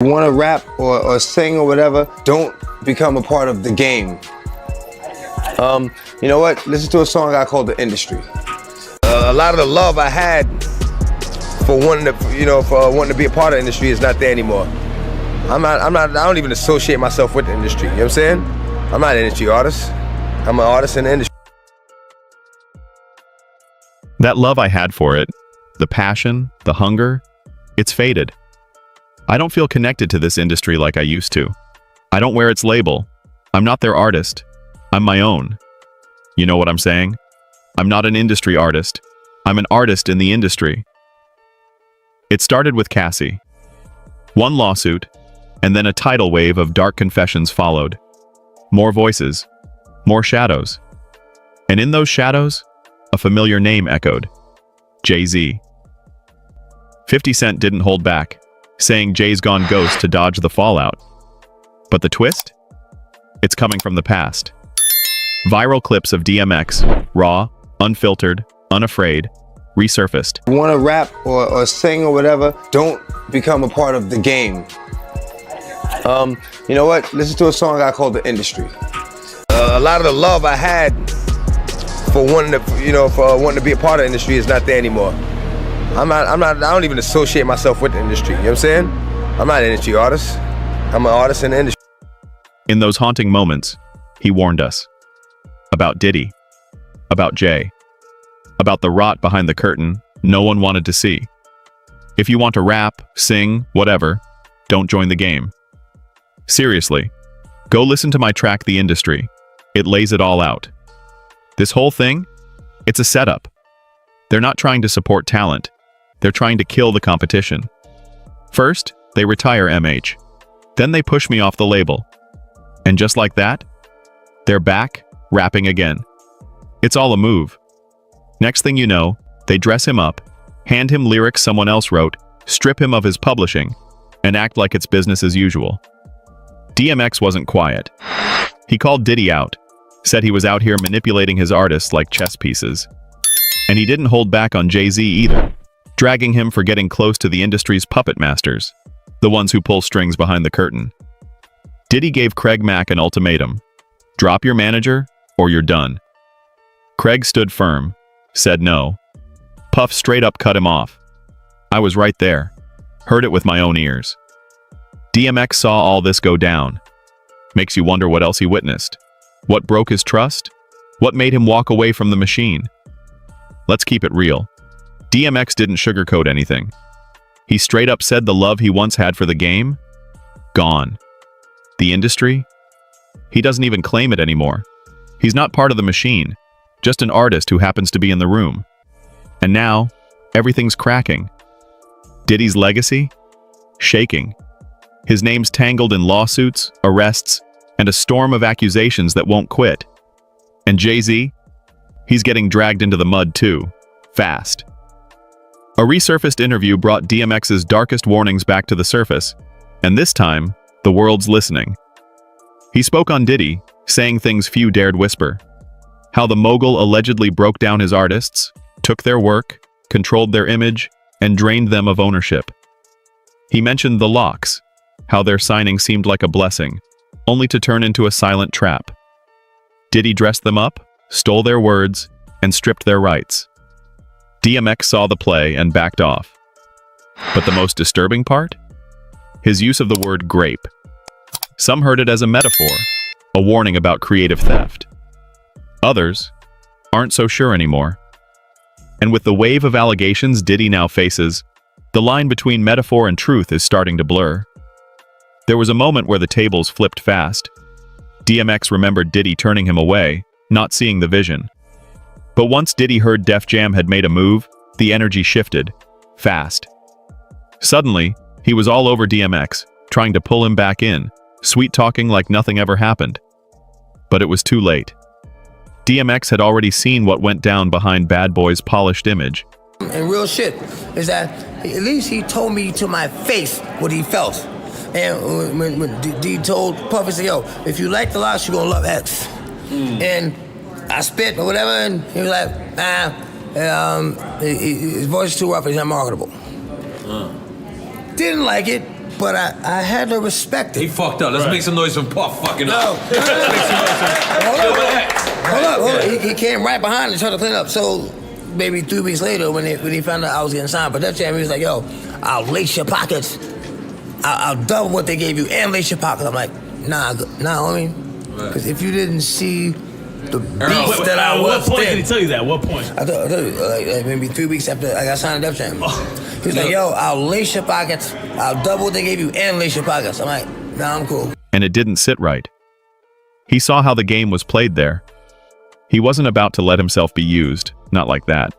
You want to rap or sing or whatever, don't become a part of the game. You know what? Listen to a song I called The Industry. A lot of the love I had for wanting to be a part of the industry is not there anymore. I don't even associate myself with the industry, you know what I'm saying? I'm not an industry artist. I'm an artist in the industry. That love I had for it, the passion, the hunger, it's faded. I don't feel connected to this industry like I used to. I don't wear its label. I'm not their artist. I'm my own. You know what I'm saying? I'm not an industry artist. I'm an artist in the industry. It started with Cassie. One lawsuit, and then a tidal wave of dark confessions followed. More voices, more shadows. And in those shadows, a familiar name echoed. Jay-Z. 50 Cent didn't hold back, saying Jay's gone ghost to dodge the fallout. But the twist? It's coming from the past. Viral clips of DMX, raw, unfiltered, unafraid, resurfaced. You want to rap or sing or whatever, don't become a part of the game. You know what? Listen to a song I called The Industry. A lot of the love I had for wanting to be a part of the industry is not there anymore. I don't even associate myself with the industry, you know what I'm saying? I'm not an industry artist. I'm an artist in the industry. In those haunting moments, he warned us. About Diddy. About Jay. About the rot behind the curtain no one wanted to see. If you want to rap, sing, whatever, don't join the game. Seriously, go listen to my track The Industry. It lays it all out. This whole thing, it's a setup. They're not trying to support talent. They're trying to kill the competition. First, they retire MH. Then they push me off the label. And just like that, they're back, rapping again. It's all a move. Next thing you know, they dress him up, hand him lyrics someone else wrote, strip him of his publishing, and act like it's business as usual. DMX wasn't quiet. He called Diddy out, said he was out here manipulating his artists like chess pieces. And he didn't hold back on Jay-Z either, dragging him for getting close to the industry's puppet masters, the ones who pull strings behind the curtain. Diddy gave Mack an ultimatum. Drop your manager, or you're done. Craig stood firm, said no. Puff straight up cut him off. I was right there, heard it with my own ears. DMX saw all this go down. Makes you wonder what else he witnessed. What broke his trust? What made him walk away from the machine? Let's keep it real. DMX didn't sugarcoat anything. He straight up said the love he once had for the game? Gone. The industry? He doesn't even claim it anymore. He's not part of the machine, just an artist who happens to be in the room. And now, everything's cracking. Diddy's legacy? Shaking. His name's tangled in lawsuits, arrests, and a storm of accusations that won't quit. And Jay-Z? He's getting dragged into the mud too. Fast. A resurfaced interview brought DMX's darkest warnings back to the surface, and this time, the world's listening. He spoke on Diddy, saying things few dared whisper. How the mogul allegedly broke down his artists, took their work, controlled their image, and drained them of ownership. He mentioned the locks, how their signing seemed like a blessing, only to turn into a silent trap. Diddy dressed them up, stole their words, and stripped their rights. DMX saw the play and backed off. But the most disturbing part? His use of the word grape. Some heard it as a metaphor, a warning about creative theft. Others aren't so sure anymore. And with the wave of allegations Diddy now faces, the line between metaphor and truth is starting to blur. There was a moment where the tables flipped fast. DMX remembered Diddy turning him away, not seeing the vision. But once Diddy heard Def Jam had made a move, the energy shifted, fast. Suddenly, he was all over DMX, trying to pull him back in, sweet-talking like nothing ever happened. But it was too late. DMX had already seen what went down behind Bad Boy's polished image. And real shit is that at least he told me to my face what he felt. And when D told Puff, he said, yo, if you like the loss, you're gonna love X. And I spit or whatever, and he was like, his voice is too rough, he's not marketable. Didn't like it, But I had to respect it. He fucked up. Let's make some noise for Puff fucking up. Hold up. He came right behind and tried to clean up. So maybe 3 weeks later, when he found out I was getting signed for Def Jam, he was like, "Yo, I'll lace your pockets. I'll double what they gave you and lace your pockets." I'm like, nah, homie. Because if you didn't see the beast that I was, what point did he tell you that? What point? I told you, like maybe 3 weeks after I got signed to Def Jam. He was like, "Yo, I'll lace your pockets. I'll double what they gave you and lace your pockets." I'm like, nah, I'm cool. And it didn't sit right. He saw how the game was played there. He wasn't about to let himself be used, not like that.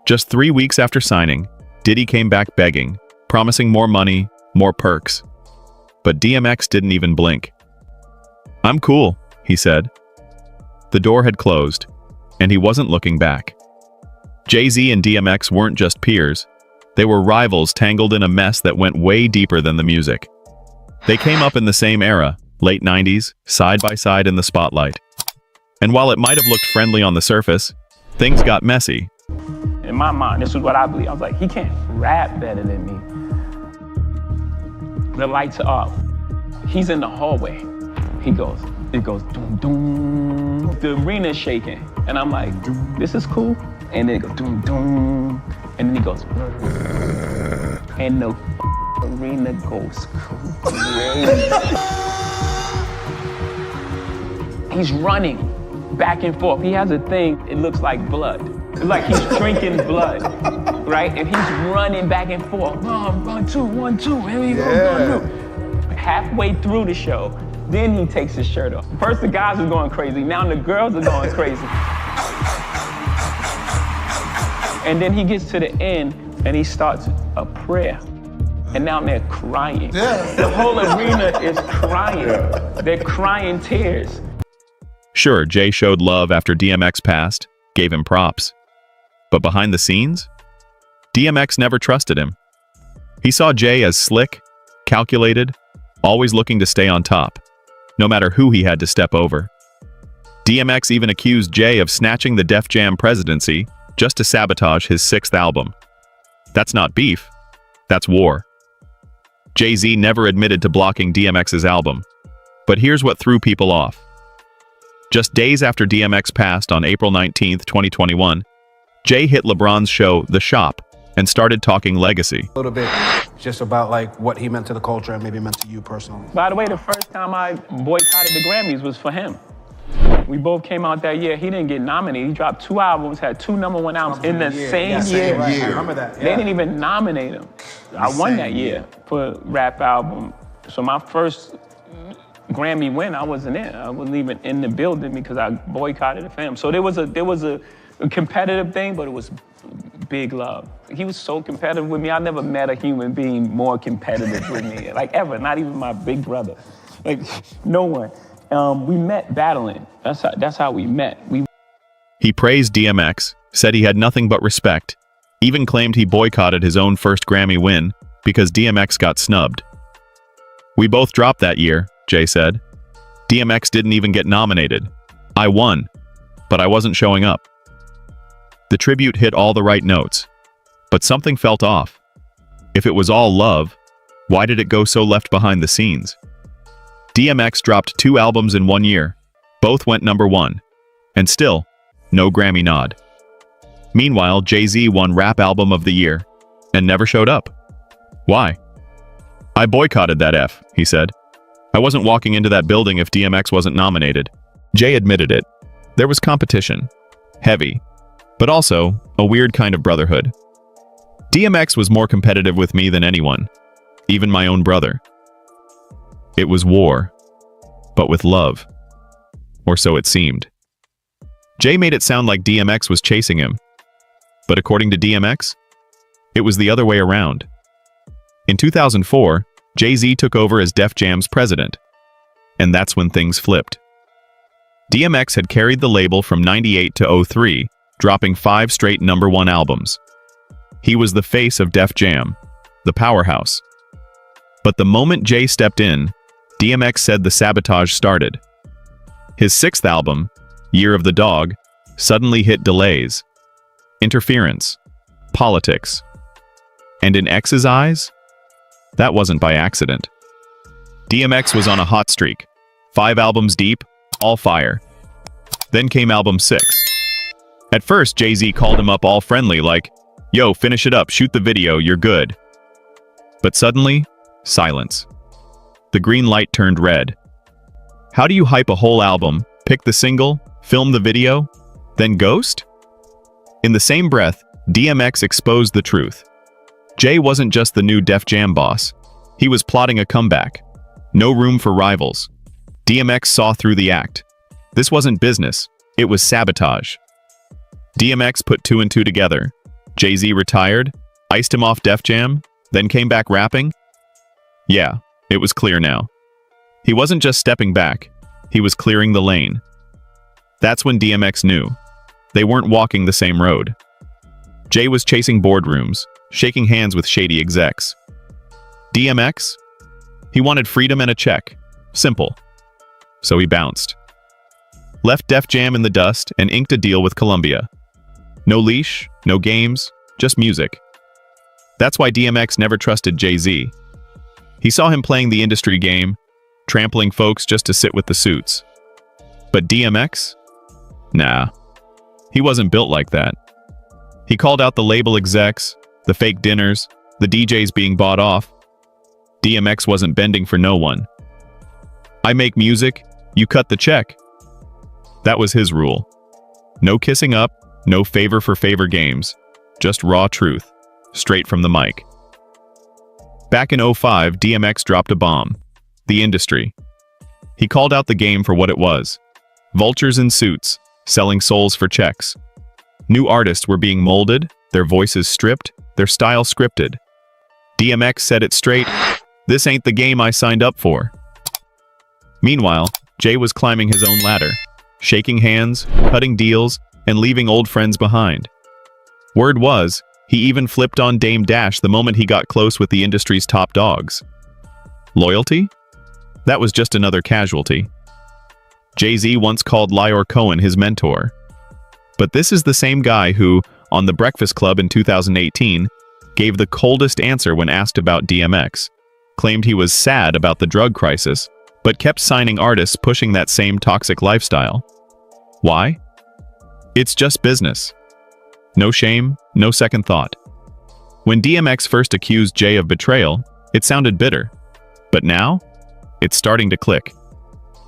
Just 3 weeks after signing, Diddy came back begging, promising more money, more perks. But DMX didn't even blink. "I'm cool," he said. The door had closed, and he wasn't looking back. Jay-Z and DMX weren't just peers. They were rivals tangled in a mess that went way deeper than the music. They came up in the same era, late 90s, side by side in the spotlight. And while it might have looked friendly on the surface, things got messy. In my mind, this is what I believe. I was like, he can't rap better than me. The lights are off. He's in the hallway. It goes doom, doom. The arena's shaking. And I'm like, this is cool. And then it goes doom, doom. And then he goes, and the arena goes crazy. He's running back and forth. He has a thing, it looks like blood. It's like he's drinking blood, right? And he's running back and forth. 1, 2, 1, 2, here we go. Halfway through the show, then he takes his shirt off. First the guys are going crazy, now the girls are going crazy. And then he gets to the end and he starts a prayer. And now they're crying. The whole arena is crying. They're crying tears. Sure, Jay showed love after DMX passed, gave him props. But behind the scenes, DMX never trusted him. He saw Jay as slick, calculated, always looking to stay on top, no matter who he had to step over. DMX even accused Jay of snatching the Def Jam presidency just to sabotage his 6th album. That's not beef, that's war. Jay-Z never admitted to blocking DMX's album, but here's what threw people off. Just days after DMX passed on April 19, 2021, Jay hit LeBron's show, The Shop, and started talking legacy. A little bit just about like what he meant to the culture and maybe meant to you personally. By the way, the first time I boycotted the Grammys was for him. We both came out that year. He didn't get nominated. He dropped 2 albums, had 2 #1 albums in the same year. Right. I remember that. They didn't even nominate him. I won that year for rap album. So my first Grammy win, I wasn't in. I wasn't even in the building because I boycotted it for him. So there was a competitive thing, but it was big love. He was so competitive with me. I never met a human being more competitive with me, like ever. Not even my big brother. Like no one. We met battling. That's how we met. He praised DMX, said he had nothing but respect, even claimed he boycotted his own first Grammy win because DMX got snubbed. "We both dropped that year," Jay said. "DMX didn't even get nominated. I won, but I wasn't showing up." The tribute hit all the right notes, but something felt off. If it was all love, why did it go so left behind the scenes? DMX dropped 2 albums in 1 year. Both went #1. And still, no Grammy nod. Meanwhile, Jay-Z won Rap Album of the Year and never showed up. Why? "I boycotted that F," he said. "I wasn't walking into that building if DMX wasn't nominated." Jay admitted it. There was competition. Heavy. But also, a weird kind of brotherhood. DMX was more competitive with me than anyone. Even my own brother. It was war, but with love. Or so it seemed. Jay made it sound like DMX was chasing him. But according to DMX, it was the other way around. In 2004, Jay-Z took over as Def Jam's president. And that's when things flipped. DMX had carried the label from '98 to '03, dropping 5 straight #1 albums. He was the face of Def Jam, the powerhouse. But the moment Jay stepped in, DMX said the sabotage started. His 6th album, Year of the Dog, suddenly hit delays, interference, politics. And in X's eyes, That wasn't by accident. DMX was on a hot streak. 5 albums deep, all fire. Then came album 6. At first, Jay-Z called him up all friendly like, "Yo, finish it up, shoot the video, you're good." But suddenly, silence. The green light turned red. How do you hype a whole album, pick the single, film the video, then ghost? In the same breath, DMX exposed the truth. Jay wasn't just the new Def Jam boss. He was plotting a comeback. No room for rivals. DMX saw through the act. This wasn't business, it was sabotage. DMX put 2 and 2 together. Jay-Z retired, iced him off Def Jam, then came back rapping? Yeah, it was clear now. He wasn't just stepping back, he was clearing the lane. That's when DMX knew. They weren't walking the same road. Jay was chasing boardrooms, shaking hands with shady execs. DMX? He wanted freedom and a check. Simple. So he bounced. Left Def Jam in the dust and inked a deal with Columbia. No leash, no games, just music. That's why DMX never trusted Jay-Z. He saw him playing the industry game, trampling folks just to sit with the suits. But DMX? Nah. He wasn't built like that. He called out the label execs, the fake dinners, the DJs being bought off. DMX wasn't bending for no one. I make music, you cut the check. That was his rule. No kissing up, no favor for favor games. Just raw truth, straight from the mic. Back in '05, DMX dropped a bomb. The industry. He called out the game for what it was. Vultures in suits, selling souls for checks. New artists were being molded, their voices stripped, their style scripted. DMX said it straight, "This ain't the game I signed up for." Meanwhile, Jay was climbing his own ladder, shaking hands, cutting deals, and leaving old friends behind. Word was, he even flipped on Dame Dash the moment he got close with the industry's top dogs. Loyalty? That was just another casualty. Jay-Z once called Lyor Cohen his mentor. But this is the same guy who, on The Breakfast Club in 2018, gave the coldest answer when asked about DMX, claimed he was sad about the drug crisis, but kept signing artists pushing that same toxic lifestyle. Why? It's just business. No shame, no second thought. When DMX first accused Jay of betrayal, it sounded bitter. But now, it's starting to click.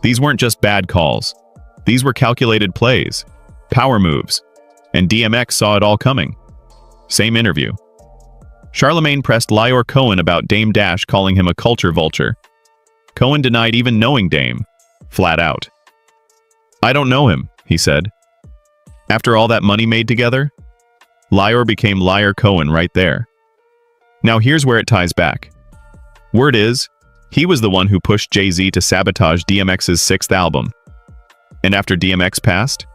These weren't just bad calls. These were calculated plays, power moves, and DMX saw it all coming. Same interview. Charlemagne pressed Lyor Cohen about Dame Dash calling him a culture vulture. Cohen denied even knowing Dame, flat out. "I don't know him," he said. After all that money made together, Lyor became Lyor Cohen right there. Now here's where it ties back. Word is, he was the one who pushed Jay-Z to sabotage DMX's 6th album. And after DMX passed,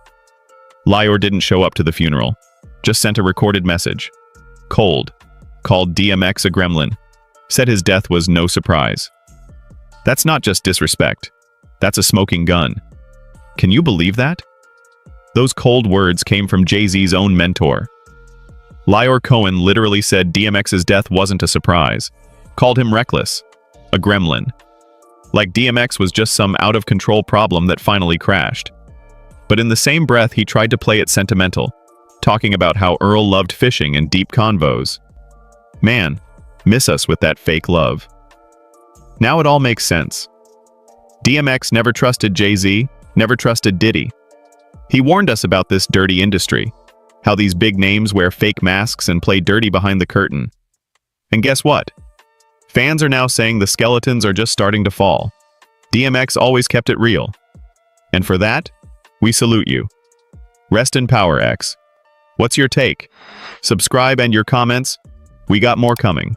Lyor didn't show up to the funeral, just sent a recorded message. Cold, called DMX a gremlin, said his death was no surprise. That's not just disrespect, that's a smoking gun. Can you believe that? Those cold words came from Jay-Z's own mentor. Lyor Cohen literally said DMX's death wasn't a surprise, called him reckless, a gremlin. Like DMX was just some out-of-control problem that finally crashed. But in the same breath, he tried to play it sentimental, talking about how Earl loved fishing and deep convos. Man, miss us with that fake love. Now it all makes sense. DMX never trusted Jay-Z, never trusted Diddy. He warned us about this dirty industry, how these big names wear fake masks and play dirty behind the curtain. And guess what? Fans are now saying the skeletons are just starting to fall. DMX always kept it real. And for that, we salute you. Rest in power, X. What's your take? Subscribe and your comments. We got more coming.